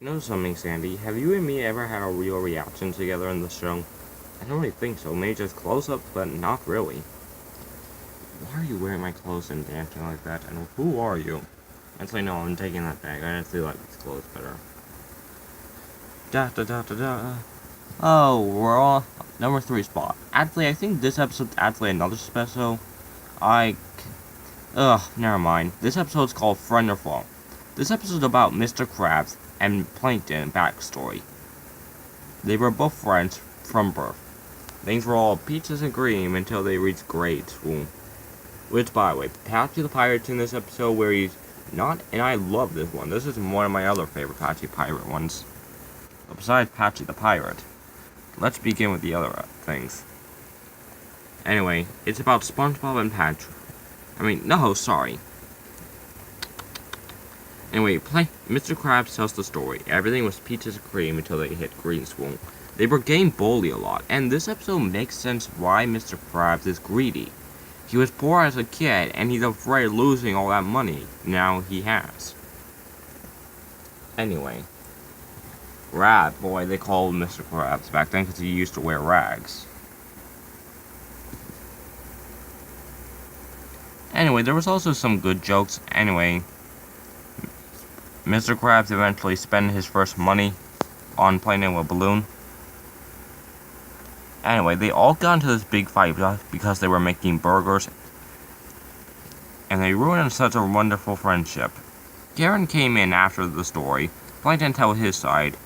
You know something, Sandy? Have you and me ever had a real reaction together in the show? I don't really think so. Maybe just close-ups, but not really. Why are you wearing my clothes and dancing like that? And who are you? Actually, no, I'm taking that back. I actually like these clothes better. Da da da da da. Oh, we're all number 3 spot. Actually, I think this episode's actually another special. Never mind. This episode's called Friend or Foe. This episode's about Mr. Krabs and Plankton backstory. They were both friends from birth. Things were all peaches and cream until they reached grade school. Which, by the way, Patchy the Pirate's in this episode where he's not, and I love this one. This is one of my other favorite Patchy Pirate ones. But besides Patchy the Pirate, let's begin with the other things. Anyway, it's about SpongeBob and Patrick. Sorry. Anyway, Mr. Krabs tells the story. Everything was peaches and cream until they hit green school. They were getting bullied a lot, and this episode makes sense why Mr. Krabs is greedy. He was poor as a kid, and he's afraid of losing all that money now he has. Anyway, Rat Boy, they called Mr. Krabs back then because he used to wear rags. Anyway, there was also some good jokes. Anyway, Mr. Krabs eventually spent his first money on playing with a balloon. Anyway, they all got into this big fight because they were making burgers, and they ruined such a wonderful friendship. Karen came in after the story. Plankton told his side.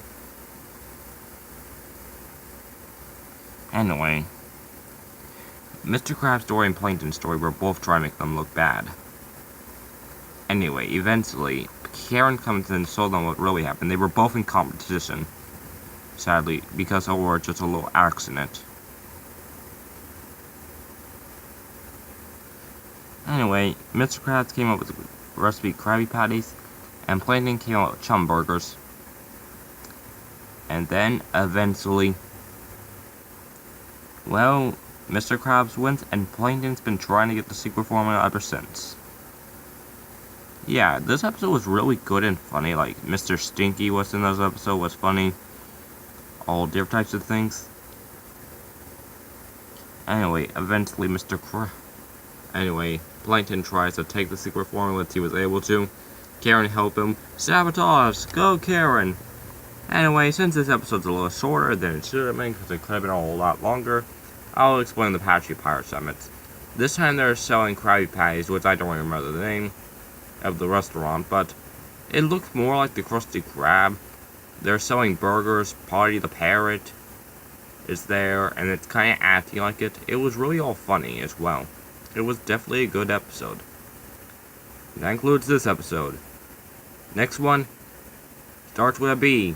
Anyway, Mr. Krabs' story and Plankton's story were both trying to make them look bad. Anyway, eventually, Karen comes in and told them what really happened. They were both in competition, sadly, because over just a little accident. Anyway, Mr. Krabs came up with the recipe Krabby Patties, and Plankton came up with Chum Burgers. And then, eventually, well, Mr. Krabs wins, and Plankton's been trying to get the secret formula ever since. Yeah, this episode was really good and funny. Like, Mr. Stinky was in this episode, was funny. All different types of things. Anyway, eventually Plankton tries to take the secret formula as he was able to. Karen helped him. Sabotage! Go, Karen! Anyway, since this episode's a little shorter than it should have been, because it could have been a whole lot longer, I'll explain the Patchy Pirate Summit. This time they're selling Krabby Patties, which I don't remember the name of the restaurant, but it looked more like the Krusty Krab. They're selling burgers. Party the Parrot is there, and it's kind of acting like it. It was really all funny as well. It was definitely a good episode. That includes this episode. Next one starts with a B.